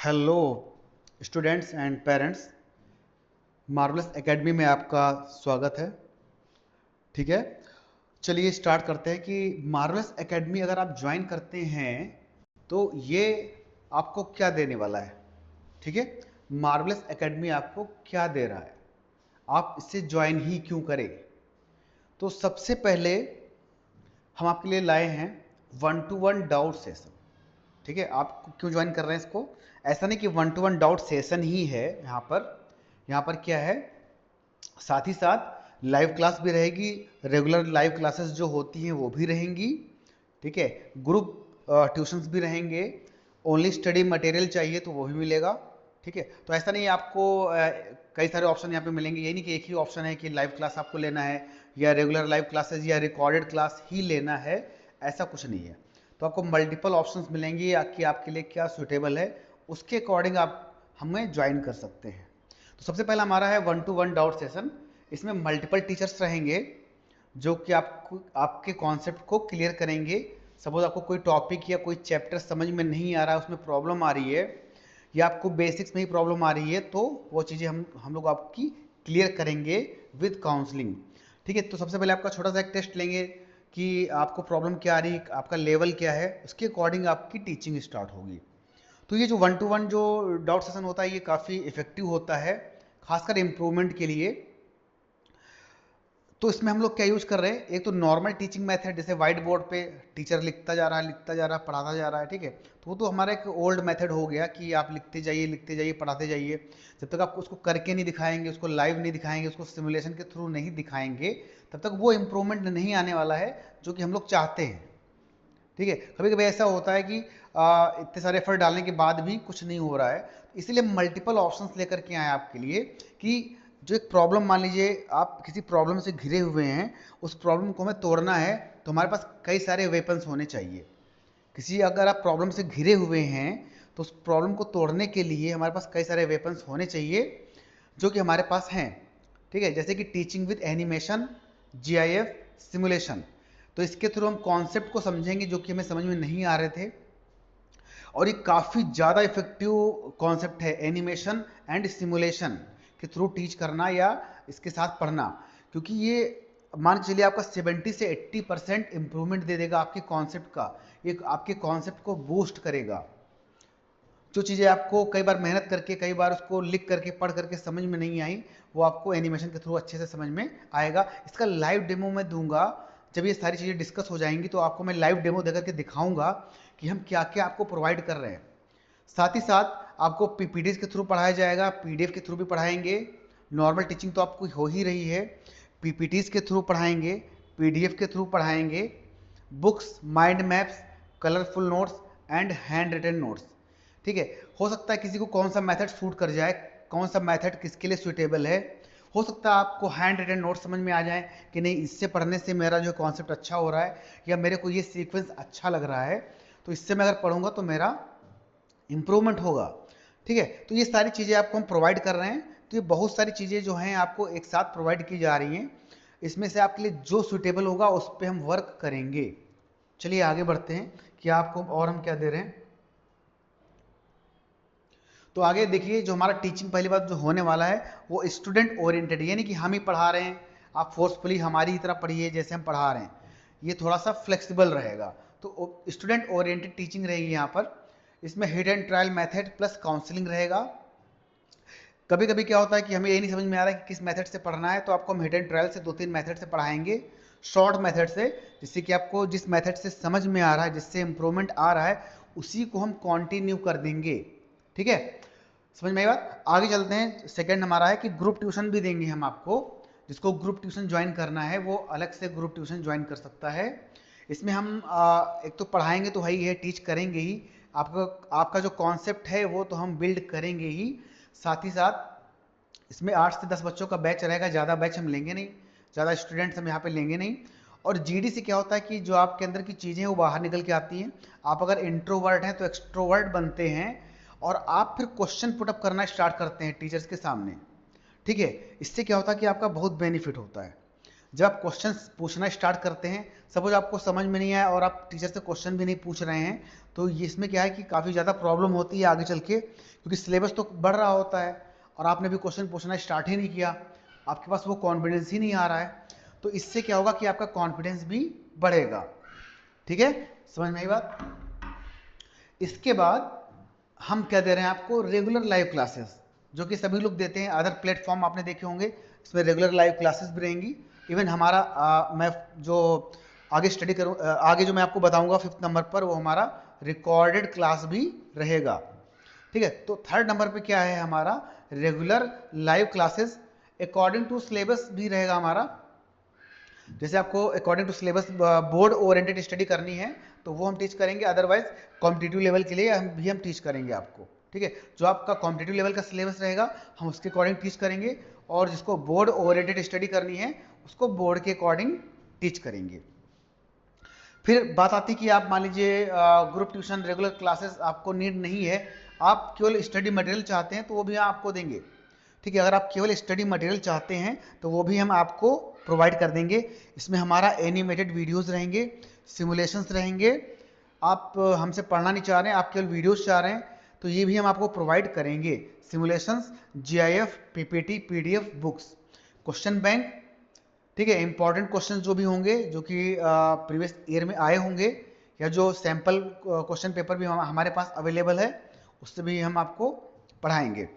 Hello students and parents, marvellous academy में आपका स्वागत है। ठीक है, चलिए स्टार्ट करते हैं कि मार्वलस एकेडमी अगर आप ज्वाइन करते हैं तो ये आपको क्या देने वाला है। ठीक है, मार्वलस एकेडमी आपको क्या दे रहा है, आप इससे ज्वाइन ही क्यों करें। तो सबसे पहले हम आपके लिए लाए हैं 1-to-1 डाउट सेशन। ठीक है, आप क्यों ज्वाइन कर रहे हैं इसको, ऐसा नहीं कि 1-to-1 डाउट सेशन ही है यहाँ पर क्या है, साथ ही साथ लाइव क्लास भी रहेगी। रेगुलर लाइव क्लासेस जो होती हैं वो भी रहेंगी। ठीक है, ग्रुप ट्यूशंस भी रहेंगे। ओनली स्टडी मटेरियल चाहिए तो वो भी मिलेगा। ठीक है, तो ऐसा नहीं आपको कई सारे ऑप्शन यहाँ पे मिलेंगे, ये नहीं कि एक ही ऑप्शन है कि लाइव क्लास आपको लेना है या रेगुलर लाइव क्लासेस या रिकॉर्डेड क्लास ही लेना है, ऐसा कुछ नहीं है। तो आपको मल्टीपल ऑप्शंस मिलेंगे कि आपके लिए क्या सूटेबल है, उसके अकॉर्डिंग आप हमें ज्वाइन कर सकते हैं। तो सबसे पहला हमारा है 1-to-1 डाउट सेशन। इसमें मल्टीपल टीचर्स रहेंगे जो कि आपको आपके कॉन्सेप्ट को क्लियर करेंगे। सपोज आपको कोई टॉपिक या कोई चैप्टर समझ में नहीं आ रहा है, उसमें प्रॉब्लम आ रही है या आपको बेसिक्स में ही प्रॉब्लम आ रही है, तो वो चीज़ें हम लोग आपकी क्लियर करेंगे विद काउंसलिंग। ठीक है, तो सबसे पहले आपका छोटा सा एक टेस्ट लेंगे कि आपको प्रॉब्लम क्या आ रही है, आपका लेवल क्या है, उसके अकॉर्डिंग आपकी टीचिंग स्टार्ट होगी। तो ये जो 1-to-1 जो डाउट सेशन होता है ये काफ़ी इफेक्टिव होता है, खासकर इम्प्रूवमेंट के लिए। तो इसमें हम लोग क्या यूज कर रहे हैं, एक तो नॉर्मल टीचिंग मेथड, जैसे व्हाइट बोर्ड पे टीचर लिखता जा रहा है पढ़ाता जा रहा है। ठीक है, तो वो तो हमारा एक ओल्ड मेथड हो गया कि आप लिखते जाइए पढ़ाते जाइए। जब तक आप उसको करके नहीं दिखाएंगे, उसको लाइव नहीं दिखाएंगे, उसको सिमुलेशन के थ्रू नहीं दिखाएंगे, तब तक वो इम्प्रूवमेंट नहीं आने वाला है जो कि हम लोग चाहते हैं। ठीक है, कभी कभी ऐसा होता है कि इतने सारे एफर्ट डालने के बाद भी कुछ नहीं हो रहा है, इसलिए मल्टीपल ऑप्शंस लेकर के आए आपके लिए कि जो एक प्रॉब्लम, मान लीजिए आप किसी प्रॉब्लम से घिरे हुए हैं, उस प्रॉब्लम को हमें तोड़ना है, तो हमारे पास कई सारे वेपन्स होने चाहिए। किसी अगर आप प्रॉब्लम से घिरे हुए हैं तो उस प्रॉब्लम को तोड़ने के लिए हमारे पास कई सारे वेपन्स होने चाहिए जो कि हमारे पास हैं। ठीक है, जैसे कि teaching with animation, GIF, simulation. तो इसके थ्रू हम कॉन्सेप्ट को समझेंगे जो कि हमें समझ में नहीं आ रहे थे, और ये काफ़ी ज़्यादा इफेक्टिव कॉन्सेप्ट है एनिमेशन एंड सिमुलेशन के थ्रू टीच करना या इसके साथ पढ़ना, क्योंकि ये मान के चलिए आपका 70 से 80% इंप्रूवमेंट दे देगा आपके कॉन्सेप्ट का। ये आपके कॉन्सेप्ट को बूस्ट करेगा। जो चीज़ें आपको कई बार मेहनत करके, कई बार उसको लिख करके पढ़ करके समझ में नहीं आई, वो आपको एनिमेशन के थ्रू अच्छे से समझ में आएगा। इसका लाइव डेमो मैं दूंगा, जब ये सारी चीज़ें डिस्कस हो जाएंगी तो आपको मैं लाइव डेमो देकर के दिखाऊंगा कि हम क्या क्या आपको प्रोवाइड कर रहे हैं। साथ ही साथ आपको पीपीटीज के थ्रू पढ़ाया जाएगा, पीडीएफ के थ्रू भी पढ़ाएंगे। नॉर्मल टीचिंग तो आपको हो ही रही है, पीपीटीज के थ्रू पढ़ाएंगे, पीडीएफ के थ्रू पढ़ाएंगे, books, mind maps, colourful notes and handwritten notes. ठीक है, हो सकता है किसी को कौन सा मेथड सूट कर जाए, कौन सा मेथड किसके लिए सूटेबल है। हो सकता है आपको हैंड रिटन नोट समझ में आ जाए कि नहीं, इससे पढ़ने से मेरा जो कॉन्सेप्ट अच्छा हो रहा है या मेरे को ये सीक्वेंस अच्छा लग रहा है, तो इससे मैं अगर पढ़ूंगा तो मेरा इंप्रूवमेंट होगा। ठीक है, तो ये सारी चीज़ें आपको हम प्रोवाइड कर रहे हैं। तो ये बहुत सारी चीज़ें जो हैं आपको एक साथ प्रोवाइड की जा रही हैं, इसमें से आपके लिए जो सूटेबल होगा उस पर हम वर्क करेंगे। चलिए आगे बढ़ते हैं कि आपको और हम क्या दे रहे हैं। तो आगे देखिए, जो हमारा टीचिंग पहली बात जो होने वाला है वो स्टूडेंट ओरिएंटेड, यानी कि हम ही पढ़ा रहे हैं, आप फोर्सफुली हमारी ही तरह पढ़िए जैसे हम पढ़ा रहे हैं। ये थोड़ा सा फ्लेक्सिबल रहेगा, तो स्टूडेंट ओरिएंटेड टीचिंग रहेगी यहाँ पर। इसमें hit and trial method plus counselling रहेगा। कभी कभी क्या होता है कि हमें ये नहीं समझ में आ रहा है कि किस मेथड से पढ़ना है, तो आपको हम हिट एंड ट्रायल से 2-3 मेथड से पढ़ाएंगे, शॉर्ट मेथड से, जिससे कि आपको जिस मेथड से समझ में आ रहा है, जिससे इंप्रूवमेंट आ रहा है, उसी को हम कंटिन्यू कर देंगे। ठीक है, समझ में आई बात। आगे चलते हैं, सेकंड हमारा है कि ग्रुप ट्यूशन भी देंगे हम आपको। जिसको ग्रुप ट्यूशन ज्वाइन करना है वो अलग से ग्रुप ट्यूशन ज्वाइन कर सकता है। इसमें हम एक तो पढ़ाएंगे तो वही है, टीच करेंगे ही, आपका आपका जो कॉन्सेप्ट है वो तो हम बिल्ड करेंगे ही। साथ ही साथ इसमें 8 से 10 बच्चों का बैच रहेगा, ज़्यादा बैच हम लेंगे नहीं, ज़्यादा स्टूडेंट्स हम यहाँ पे लेंगे नहीं। और जीडी से क्या होता है कि जो आपके अंदर की चीज़ें हैं वो बाहर निकल के आती हैं। आप अगर इंट्रोवर्ट हैं तो एक्सट्रोवर्ट बनते हैं, और आप फिर क्वेश्चन पुटअप करना स्टार्ट करते हैं टीचर्स के सामने। ठीक है, इससे क्या होता है कि आपका बहुत बेनिफिट होता है। जब आप क्वेश्चन पूछना स्टार्ट करते हैं, सपोज आपको समझ में नहीं आया और आप टीचर से क्वेश्चन भी नहीं पूछ रहे हैं, तो इसमें क्या है कि काफ़ी ज़्यादा प्रॉब्लम होती है आगे चल के, क्योंकि सिलेबस तो बढ़ रहा होता है और आपने भी क्वेश्चन पूछना स्टार्ट ही नहीं किया, आपके पास वो कॉन्फिडेंस ही नहीं आ रहा है। तो इससे क्या होगा कि आपका कॉन्फिडेंस भी बढ़ेगा। ठीक है, समझ में आई बात। इसके बाद हम क्या दे रहे हैं आपको, रेगुलर लाइव क्लासेस, जो कि सभी लोग देते हैं। अदर प्लेटफॉर्म आपने देखे होंगे, इसमें रेगुलर लाइव क्लासेस भी रहेंगी। इवन हमारा मैं जो आगे स्टडी करूँ, आगे जो मैं आपको बताऊंगा 5th नंबर पर, वो हमारा रिकॉर्डेड क्लास भी रहेगा। ठीक है, तो 3rd नंबर पे क्या है हमारा, regular live classes according to syllabus भी रहेगा हमारा। जैसे आपको according to syllabus board oriented study करनी है तो वो हम टीच करेंगे, अदरवाइज कॉम्पिटिटिव लेवल के लिए हम टीच करेंगे आपको। ठीक है, जो आपका कॉम्पिटिटिव लेवल का सिलेबस रहेगा हम उसके अकॉर्डिंग टीच करेंगे, और जिसको बोर्ड ओरिएंटेड स्टडी करनी है उसको बोर्ड के अकॉर्डिंग टीच करेंगे। फिर बात आती कि आप मान लीजिए ग्रुप ट्यूशन रेगुलर क्लासेस आपको नीड नहीं है, आप केवल स्टडी मटेरियल चाहते हैं तो वो भी आपको देंगे। ठीक है, अगर आप केवल स्टडी मटेरियल चाहते हैं तो वो भी हम आपको प्रोवाइड कर देंगे। इसमें हमारा एनिमेटेड वीडियोस रहेंगे, सिमुलेशंस रहेंगे। आप हमसे पढ़ना नहीं चाह रहे हैं, आप केवल वीडियोस चाह रहे हैं, तो ये भी हम आपको प्रोवाइड करेंगे। Simulations, GIF, PPT, PDF, books, question bank. ठीक है, इंपॉर्टेंट क्वेश्चन जो भी होंगे, जो कि प्रीवियस ईयर में आए होंगे, या जो सैंपल क्वेश्चन पेपर भी हमारे पास अवेलेबल है, उससे भी हम आपको पढ़ाएंगे।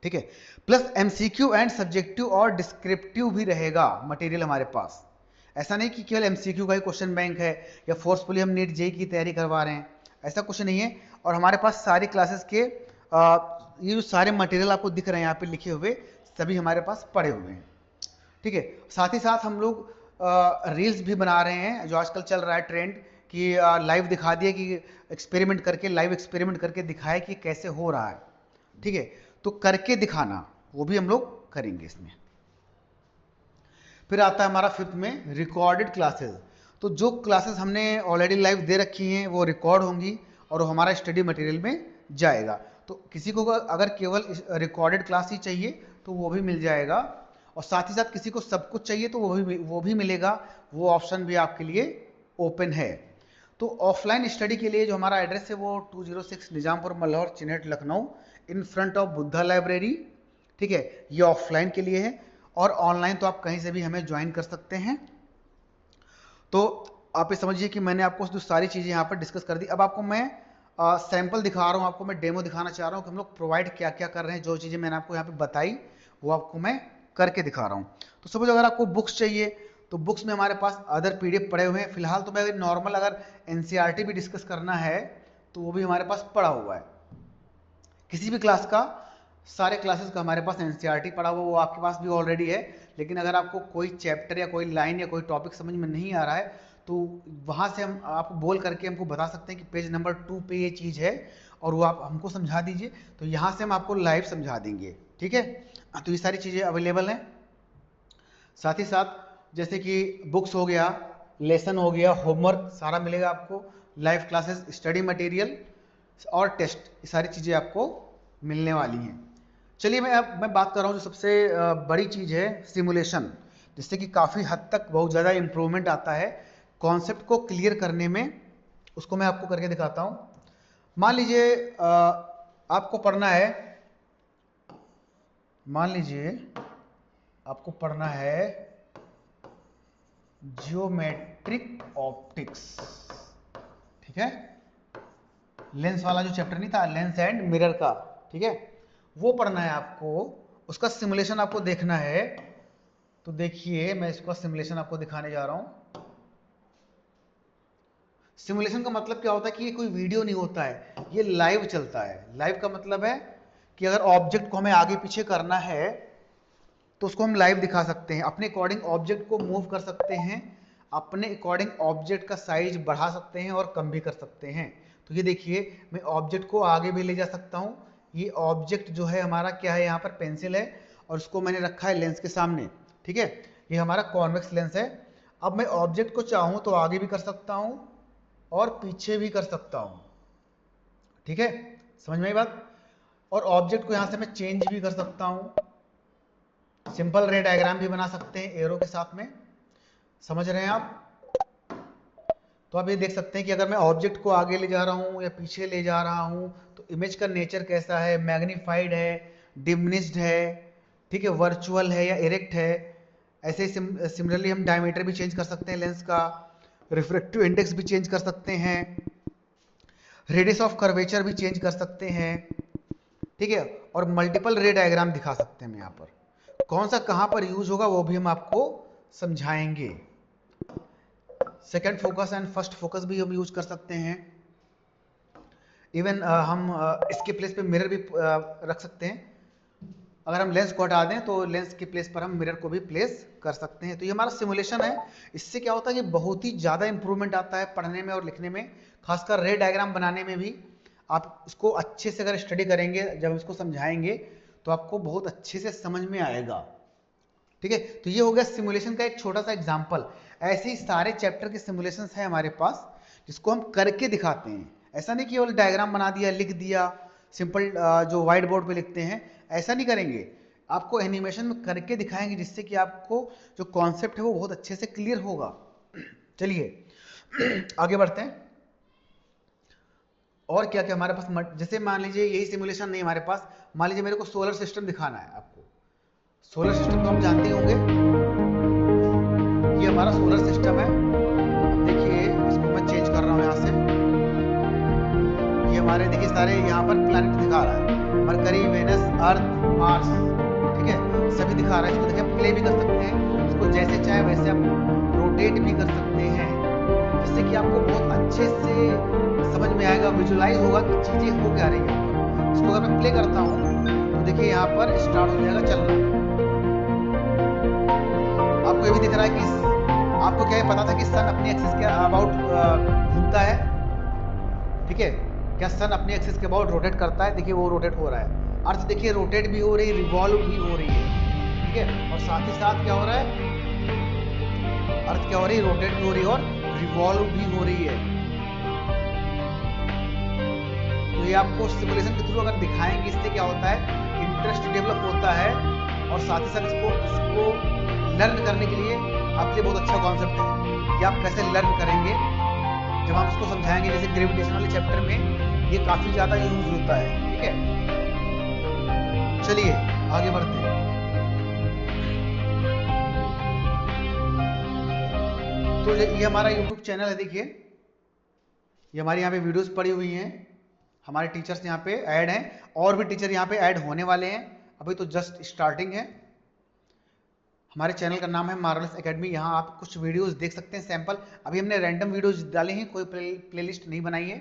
ठीक है, प्लस एमसीक्यू एंड सब्जेक्टिव और डिस्क्रिप्टिव भी रहेगा मटेरियल हमारे पास। ऐसा नहीं कि केवल एमसीक्यू का ही क्वेश्चन बैंक है या फोर्सफुली हम नीट जेई की तैयारी करवा रहे हैं, ऐसा कुछ नहीं है। और हमारे पास सारी क्लासेस के ये जो सारे मटेरियल आपको दिख रहे हैं यहाँ पे लिखे हुए, सभी हमारे पास पड़े हुए हैं। ठीक है, साथ ही साथ हम लोग रील्स भी बना रहे हैं, जो आजकल चल रहा है ट्रेंड, कि लाइव दिखा दिए, कि एक्सपेरिमेंट करके, लाइव एक्सपेरिमेंट करके दिखाए कि कैसे हो रहा है। ठीक है, तो करके दिखाना वो भी हम लोग करेंगे इसमें। फिर आता है हमारा 5th में रिकॉर्डेड क्लासेस। तो जो क्लासेस हमने ऑलरेडी लाइव दे रखी हैं वो रिकॉर्ड होंगी और वो हमारा स्टडी मटेरियल में जाएगा। तो किसी को अगर केवल रिकॉर्डेड क्लास ही चाहिए तो वो भी मिल जाएगा, और साथ ही साथ किसी को सब कुछ चाहिए तो वो भी मिलेगा। वो ऑप्शन भी आपके लिए ओपन है। तो ऑफलाइन स्टडी के लिए जो हमारा एड्रेस है वो 206 Nizampur Malhaur Chinhat Lucknow, in front of Buddha library. ठीक है, ये ऑफलाइन के लिए है, और ऑनलाइन तो आप कहीं से भी हमें ज्वाइन कर सकते हैं। तो आप ये समझिए कि मैंने आपको जो सारी चीज़ें यहाँ पर डिस्कस कर दी। अब आपको मैं सैंपल दिखा रहा हूँ, आपको मैं डेमो दिखाना चाह रहा हूँ कि हम लोग प्रोवाइड क्या क्या कर रहे हैं। जो चीज़ें मैंने आपको यहाँ पे बताई वो आपको मैं करके दिखा रहा हूँ। तो सपोज अगर आपको बुक्स चाहिए तो बुक्स में हमारे पास अदर पीडीएफ पड़े हुए हैं। फिलहाल तो मैं नॉर्मल अगर एनसीईआरटी भी डिस्कस करना है तो वो भी हमारे पास पड़ा हुआ है। किसी भी क्लास का, सारे क्लासेस का हमारे पास एनसीईआरटी पड़ा हुआ, वो आपके पास भी ऑलरेडी है। लेकिन अगर आपको कोई चैप्टर या कोई लाइन या कोई टॉपिक समझ में नहीं आ रहा है तो वहाँ से हम आपको बोल करके हमको बता सकते हैं कि पेज नंबर 2 पे ये चीज़ है और वो आप हमको समझा दीजिए, तो यहाँ से हम आपको लाइव समझा देंगे। ठीक है, तो ये सारी चीज़ें अवेलेबल हैं। साथ ही साथ जैसे कि बुक्स हो गया, लेसन हो गया, होमवर्क सारा मिलेगा आपको, लाइव क्लासेस, स्टडी मटेरियल और टेस्ट, ये सारी चीज़ें आपको मिलने वाली हैं। चलिए मैं बात कर रहा हूँ जो सबसे बड़ी चीज़ है, सिमुलेशन, जिससे कि काफ़ी हद तक बहुत ज़्यादा इम्प्रूवमेंट आता है कॉन्सेप्ट को क्लियर करने में। उसको मैं आपको करके दिखाता हूँ। मान लीजिए आपको पढ़ना है, मान लीजिए आपको पढ़ना है जियोमेट्रिक ऑप्टिक्स। ठीक है, लेंस वाला जो चैप्टर नहीं था, लेंस एंड मिरर का, ठीक है, वो पढ़ना है आपको। उसका सिमुलेशन आपको देखना है। तो देखिए मैं इसका सिमुलेशन आपको दिखाने जा रहा हूं। सिमुलेशन का मतलब क्या होता है कि ये कोई वीडियो नहीं होता है, ये लाइव चलता है। लाइव का मतलब है कि अगर ऑब्जेक्ट को हमें आगे पीछे करना है तो उसको हम लाइव दिखा सकते हैं। अपने अकॉर्डिंग ऑब्जेक्ट को मूव कर सकते हैं, अपने अकॉर्डिंग ऑब्जेक्ट का साइज बढ़ा सकते हैं और कम भी कर सकते हैं। तो ये देखिए मैं ऑब्जेक्ट को आगे भी ले जा सकता हूँ। ये ऑब्जेक्ट जो है हमारा क्या है, यहाँ पर पेंसिल है और उसको मैंने रखा है लेंस के सामने। ठीक है, ये हमारा कॉन्वेक्स लेंस है। अब मैं ऑब्जेक्ट को चाहूँ तो आगे भी कर सकता हूँ और पीछे भी कर सकता हूँ। ठीक है, समझ में आई बात। और ऑब्जेक्ट को यहाँ से मैं चेंज भी कर सकता हूँ, सिंपल रे डायग्राम भी बना सकते हैं एरो के साथ में। समझ रहे हैं आप? तो आप ये देख सकते हैं कि अगर मैं ऑब्जेक्ट को आगे ले जा रहा हूँ या पीछे ले जा रहा हूँ तो इमेज का नेचर कैसा है, मैग्नीफाइड है, डिमिनिश्ड है, ठीक है, वर्चुअल है या इरेक्ट है। ऐसे ही सिमिलरली हम डायमीटर भी चेंज कर सकते हैं लेंस का, रिफ्रैक्टिव इंडेक्स भी चेंज कर सकते हैं, रेडियस ऑफ कर्वेचर भी चेंज कर सकते हैं, ठीक है, और मल्टीपल रे डायग्राम दिखा सकते हैं हम यहाँ पर। कौन सा कहाँ पर यूज होगा वो भी हम आपको समझाएंगे। Second focus and first focus भी हम यूज कर सकते हैं। इवन हम इसके प्लेस पे मिरर भी रख सकते हैं। अगर हम लेंस को हटा दें तो लेंस के प्लेस पर हम मिरर को भी प्लेस कर सकते हैं। तो ये हमारा सिमुलेशन है। इससे क्या होता है कि बहुत ही ज़्यादा इंप्रूवमेंट आता है पढ़ने में और लिखने में, खासकर रे डायग्राम बनाने में भी। आप इसको अच्छे से अगर स्टडी करेंगे, जब इसको समझाएंगे तो आपको बहुत अच्छे से समझ में आएगा, ठीक है। तो ये हो गया सिमुलेशन का एक छोटा सा एग्जाम्पल। ऐसे ही सारे चैप्टर के सिमुलेशन है हमारे पास जिसको हम करके दिखाते हैं। ऐसा नहीं कि केवल डायग्राम बना दिया, लिख दिया, सिंपल जो व्हाइट बोर्ड पे लिखते हैं, ऐसा नहीं करेंगे। आपको एनिमेशन में करके दिखाएंगे जिससे कि आपको जो कॉन्सेप्ट है वो बहुत अच्छे से क्लियर होगा। चलिए आगे बढ़ते हैं। और क्या क्या हमारे पास, जैसे मान लीजिए यही सिमुलेशन नहीं हमारे पास, मान लीजिए मेरे को सोलर सिस्टम दिखाना है आपको। सोलर सिस्टम तो हम जानते ही होंगे, ये हमारा सोलर सिस्टम है। अब देखिए इसको मैं चेंज कर रहा हूँ यहाँ से। ये हमारे देखिए सारे यहाँ पर प्लैनेट दिखा रहा है, मरकरी, वेनस, अर्थ, मार्स, ठीक है, सभी दिखा रहा है। इसको देखिए प्ले भी कर सकते हैं, इसको जैसे चाहे वैसे आप रोटेट भी कर सकते हैं, जिससे कि आपको बहुत अच्छे से समझ में आएगा, विजुलाइज होगा कि चीजें हो क्या रही है। इसको अगर मैं प्ले करता हूँ तो देखिए यहाँ पर स्टार्ट हो जाएगा चलना। आपको ये भी दिख रहा है कि आपको क्या पता था कि सन अपनी एक्सिस के अबाउट घूमता है, ठीक है, क्या सन अपनी एक्सिस के अबाउट रोटेट करता है? देखिए वो रोटेट हो रहा है। अर्थ देखिए रोटेट भी हो रही है, रिवॉल्व भी हो रही है, ठीक है, और साथ ही साथ क्या हो रहा है, अर्थ क्या हो रही है, रोटेट भी हो रही है और रिवॉल्व भी हो रही है। तो ये आपको सिमुलेशन के थ्रू अगर दिखाएंगे, इससे क्या होता है, इंटरेस्ट डेवलप होता है, और साथ ही साथ इसको लर्न करने के लिए आपके लिए बहुत अच्छा कॉन्सेप्ट है कि आप कैसे लर्न करेंगे जब हम इसको समझाएंगे। जैसे ग्रेविटेशन वाले चैप्टर में ये काफी ज्यादा यूज होता है, ठीक है। चलिए आगे बढ़ते हैं। तो ये हमारा YouTube चैनल है, देखिए ये हमारी यहाँ पे वीडियोस पड़ी हुई हैं, हमारे टीचर्स यहाँ पे ऐड हैं, और भी टीचर यहाँ पे ऐड होने वाले हैं, अभी तो जस्ट स्टार्टिंग है। हमारे चैनल का नाम है मार्वलस एकेडमी। यहाँ आप कुछ वीडियोस देख सकते हैं सैंपल। अभी हमने रैंडम वीडियोस डाले हैं, कोई प्लेलिस्ट नहीं बनाई है,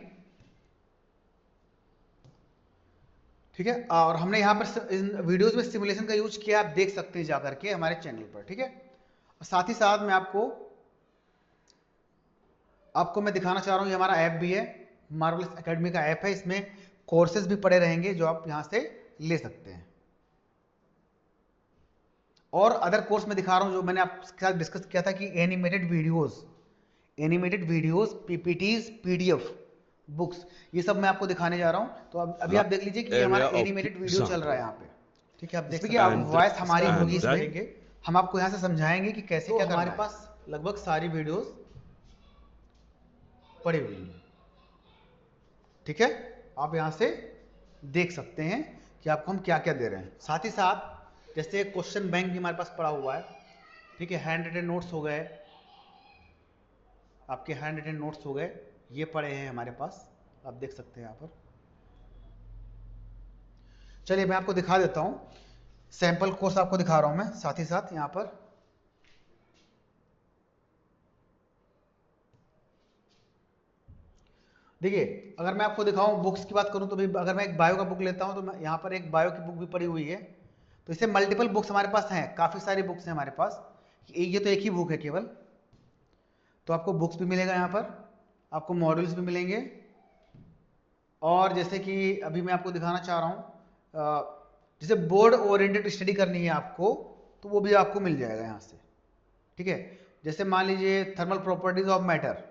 ठीक है। और हमने यहाँ पर इन वीडियोस में सिमुलेशन का यूज किया, आप देख सकते हैं जाकर के हमारे चैनल पर, ठीक है। और साथ ही साथ मैं आपको मैं दिखाना चाह रहा हूँ, ये हमारा ऐप भी है, मार्वलस एकेडमी का ऐप है। इसमें कोर्सेज भी पड़े रहेंगे जो आप यहाँ से ले सकते हैं। और अदर कोर्स में दिखा रहा हूँ जो मैंने आपके साथ डिस्कस किया था कि animated videos, PPTs, PDF, books, ये सब मैं आपको दिखाने जा रहा हूँ। तो अभी आप देख लीजिए कि ये हमारा एनिमेटेड वीडियो चल रहा है यहाँ पे, ठीक है। आप देखिए आप वॉइस हमारी होगी इसमें, हम आपको यहाँ से समझाएंगे कि कैसे क्या हमारे पास लगभग सारी वीडियोस पड़ी हुई है, ठीक है। आप यहाँ से देख सकते हैं कि आपको हम क्या क्या दे रहे हैं। साथ ही साथ जैसे क्वेश्चन बैंक भी हमारे पास पड़ा हुआ है, ठीक है, हैंड रिटन नोट्स हो गए, आपके हैंड रिटन नोट्स हो गए, ये पड़े हैं हमारे पास, आप देख सकते हैं यहाँ पर। चलिए मैं आपको दिखा देता हूँ, सैंपल कोर्स आपको दिखा रहा हूँ मैं साथ ही साथ यहाँ पर। देखिए अगर मैं आपको दिखाऊं, बुक्स की बात करूं तो भी, अगर मैं एक बायो का बुक लेता हूं तो मैं यहाँ पर एक बायो की बुक भी पड़ी हुई है। तो इससे मल्टीपल बुक्स हमारे पास हैं, काफ़ी सारी बुक्स हैं हमारे पास, ये तो एक ही बुक है केवल। तो आपको बुक्स भी मिलेगा यहाँ पर, आपको मॉड्यूल्स भी मिलेंगे, और जैसे कि अभी मैं आपको दिखाना चाह रहा हूँ, जैसे बोर्ड ओरिएंटेड स्टडी करनी है आपको तो वो भी आपको मिल जाएगा यहाँ से, ठीक है। जैसे मान लीजिए thermal properties of matter,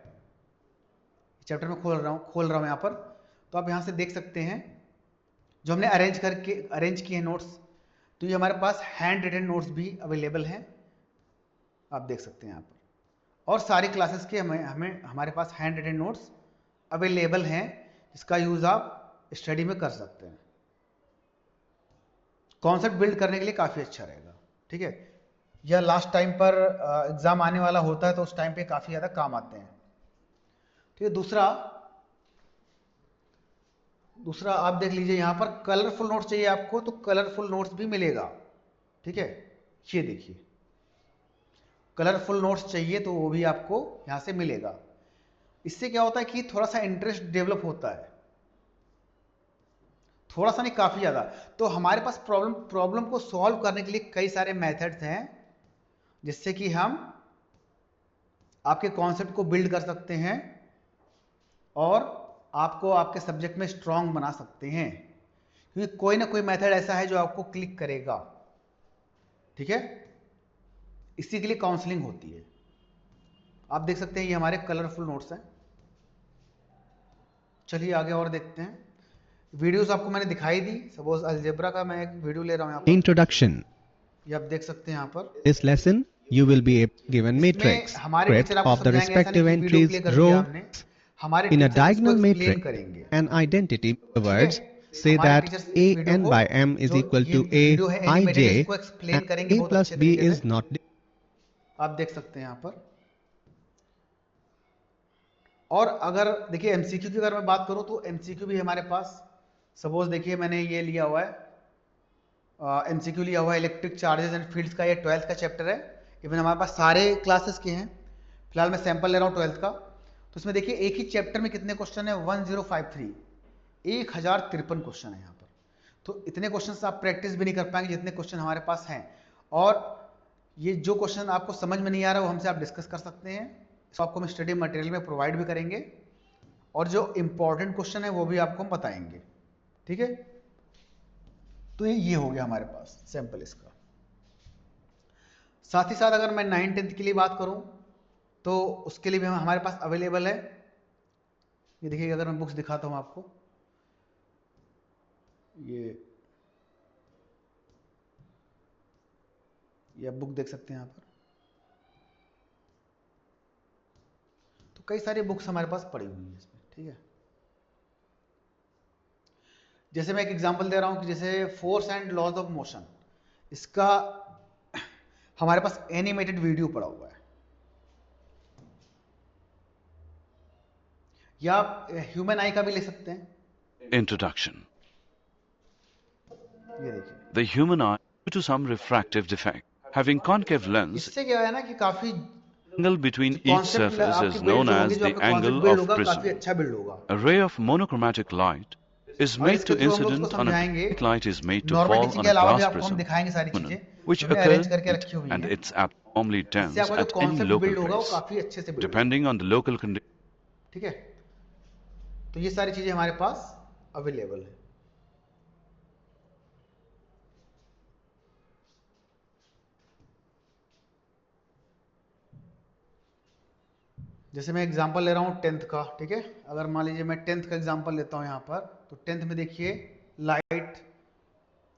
chapter में खोल रहा हूँ यहाँ पर, तो आप यहाँ से देख सकते हैं जो हमने अरेंज किए हैं नोट्स। तो ये हमारे पास हैंड रिटन नोट्स भी अवेलेबल हैं, आप देख सकते हैं यहाँ पर। और सारी क्लासेस के हमें हमें हमारे पास हैंड रिटन नोट्स अवेलेबल हैं, जिसका यूज़ आप स्टडी में कर सकते हैं। कॉन्सेप्ट बिल्ड करने के लिए काफ़ी अच्छा रहेगा, ठीक है। यह लास्ट टाइम पर एग्ज़ाम आने वाला होता है तो उस टाइम पे काफ़ी ज़्यादा काम आते हैं, ठीक है। दूसरा आप देख लीजिए, यहाँ पर कलरफुल नोट्स चाहिए आपको तो कलरफुल नोट्स भी मिलेगा, ठीक है। ये देखिए, कलरफुल नोट्स चाहिए तो वो भी आपको यहाँ से मिलेगा। इससे क्या होता है कि थोड़ा सा इंटरेस्ट डेवलप होता है, थोड़ा सा नहीं काफ़ी ज़्यादा। तो हमारे पास प्रॉब्लम को सॉल्व करने के लिए कई सारे मेथड्स हैं, जिससे कि हम आपके कॉन्सेप्ट को बिल्ड कर सकते हैं और आपको आपके सब्जेक्ट में स्ट्रांग बना सकते हैं, क्योंकि कोई ना कोई मेथड ऐसा है जो आपको क्लिक करेगा, ठीक है। इसी के लिए काउंसलिंग होती है। आप देख सकते हैं ये हमारे कलरफुल नोट्स हैं। चलिए आगे और देखते हैं। वीडियोस आपको मैंने दिखाई दी, सपोज अलजेब्रा का मैं एक वीडियो ले रहा हूं यहाँ पर। Introduction. ये आप देख सकते हैं यहाँ पर। This lesson, you will be given इसमें matrix हमारे script टीचर आपको of the समझाएंगे, ऐसा नहीं respective कि वीडियो entries प्ले कर दिया row हमने, हमारे in a टीचर इसको diagonal एक्सप्लेन matrix. करेंगे, An identity ठीक है। words say हमारे that टीचर्स a इस वीडियो n को, by m is जो equal ये to a वीडियो है I एनिमेटेड, j इसको एक्सप्लेन and करेंगे a बहुत plus अच्छे b तरीके से। is not. आप देख सकते हैं यहाँ पर। और अगर देखिए एमसीक्यू की अगर मैं बात करूं तो एमसीक्यू भी हमारे पास, सपोज देखिए मैंने ये लिया हुआ है, एमसीक्यू लिया हुआ है इलेक्ट्रिक चार्जेस एंड फील्ड्स का, ये 12th का चैप्टर है। इवन हमारे पास सारे क्लासेस के हैं, फिलहाल मैं सैंपल ले रहा हूँ 12th का। तो इसमें देखिए एक ही चैप्टर में कितने क्वेश्चन है, 1053, 1053 क्वेश्चन है यहाँ पर। तो इतने क्वेश्चन आप प्रैक्टिस भी नहीं कर पाएंगे जितने क्वेश्चन हमारे पास हैं। और ये जो क्वेश्चन आपको समझ में नहीं आ रहा वो हमसे आप डिस्कस कर सकते हैं, इसको आपको हम स्टडी मटेरियल में प्रोवाइड भी करेंगे, और जो इंपॉर्टेंट क्वेश्चन है वो भी आपको हम बताएंगे, ठीक है। तो ये हो गया हमारे पास सैंपल इसका। साथ ही साथ अगर मैं 9th-10th के लिए बात करूं तो उसके लिए भी हमारे पास अवेलेबल है। ये देखिए अगर मैं बुक्स दिखाता हूं आपको, ये बुक देख सकते हैं यहाँ पर। तो कई सारी बुक्स हमारे पास पड़ी हुई है इसमें, ठीक है। जैसे मैं एक एग्जांपल दे रहा हूं कि जैसे force and laws of motion, इसका हमारे पास एनिमेटेड वीडियो पड़ा हुआ है, या आप ह्यूमन आई का भी ले सकते हैं। Introduction. ये देखिए, The human eye, due to some refractive defect, having concave lens, इससे क्या है ना कि काफी angle between जो each कॉन्सेप्ट surface आपकी is बिल्ड known जो होगी, as जो the आपका कॉन्सेप्ट angle बिल्ड of होगा काफी prism. अच्छा बिल्ड होगा। A ray of monochromatic light is और made इसके to थ्रू हम लोग उसको incident on a समझाएंगे, bright light is made to normal fall teaching on के a अलावा भी glass आपको हम prism, दिखाएंगे सारी चीजें which जो हमने occur अरेंज करके रखी हुई and हैं। it's abnormally इससे dense आपका जो at any concept local build होगा वो place, काफी अच्छे से बिल्ड होगा, depending on the local condition. ठीक है। तो ये सारी चीजें हमारे पास अवेलेबल है। जैसे मैं एग्जांपल ले रहा हूँ 10th का, ठीक है। अगर मान लीजिए मैं 10th का एग्जांपल लेता हूँ यहाँ पर, तो 10th में देखिए लाइट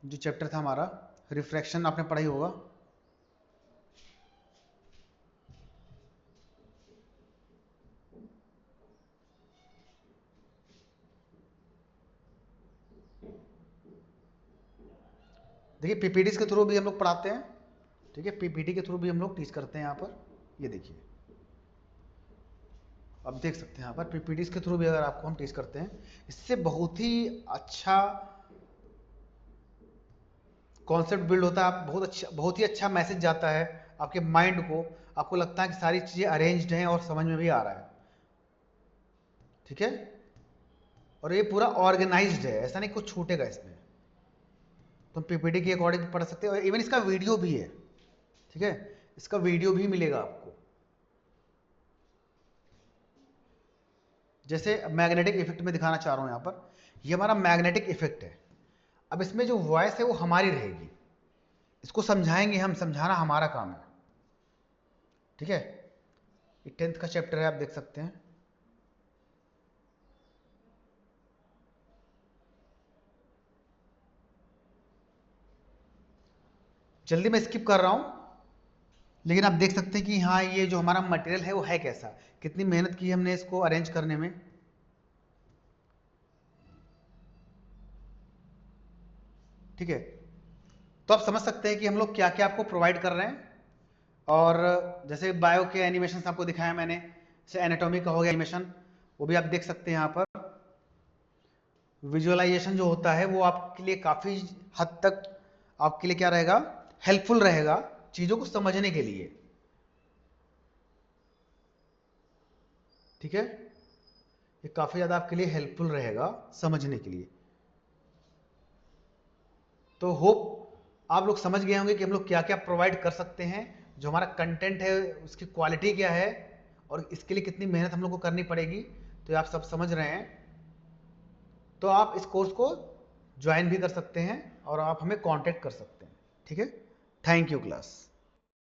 जो चैप्टर था हमारा, रिफ्रैक्शन आपने पढ़ा ही होगा। देखिए पीपीटी के थ्रू भी हम लोग पढ़ाते हैं, ठीक है। पीपीटी के थ्रू भी हम लोग टीच करते हैं यहाँ पर। ये देखिए आप देख सकते हैं यहाँ पर पीपीटी के थ्रू भी अगर आपको हम टीच करते हैं, इससे बहुत ही अच्छा कॉन्सेप्ट बिल्ड होता है। आप बहुत ही अच्छा मैसेज जाता है आपके माइंड को, आपको लगता है कि सारी चीजें अरेंज्ड हैं और समझ में भी आ रहा है, ठीक है। और ये पूरा ऑर्गेनाइज्ड है, ऐसा नहीं कुछ छूटेगा इसमें। तुम पीपीटी के अकॉर्डिंग पढ़ सकते हो, और इवन इसका वीडियो भी है, ठीक है। इसका वीडियो भी मिलेगा आपको। जैसे मैग्नेटिक इफेक्ट में दिखाना चाह रहा हूं यहाँ पर, ये हमारा मैग्नेटिक इफेक्ट है। अब इसमें जो वॉइस है वो हमारी रहेगी, इसको समझाएंगे हम, समझाना हमारा काम है, ठीक है। ये 10th का चैप्टर है, आप देख सकते हैं। जल्दी मैं स्किप कर रहा हूं, लेकिन आप देख सकते हैं कि हाँ ये जो हमारा मटेरियल है वो है कैसा, कितनी मेहनत की हमने इसको अरेंज करने में। ठीक है, तो आप समझ सकते हैं कि हम लोग क्या क्या आपको प्रोवाइड कर रहे हैं। और जैसे बायो के एनिमेशन आपको दिखाया मैंने, जैसे एनाटॉमी का हो गया एनिमेशन, वो भी आप देख सकते हैं यहाँ पर। विजुअलाइजेशन जो होता है वो आपके लिए काफ़ी हद तक आपके लिए क्या रहेगा, हेल्पफुल रहेगा चीज़ों को समझने के लिए। ठीक है, ये काफ़ी ज़्यादा आपके लिए हेल्पफुल रहेगा समझने के लिए। तो होप आप लोग समझ गए होंगे कि हम लोग क्या क्या प्रोवाइड कर सकते हैं, जो हमारा कंटेंट है उसकी क्वालिटी क्या है और इसके लिए कितनी मेहनत हम लोग को करनी पड़ेगी, तो ये आप सब समझ रहे हैं। तो आप इस कोर्स को ज्वाइन भी कर सकते हैं और आप हमें कांटेक्ट कर सकते हैं। ठीक है, थैंक यू क्लास।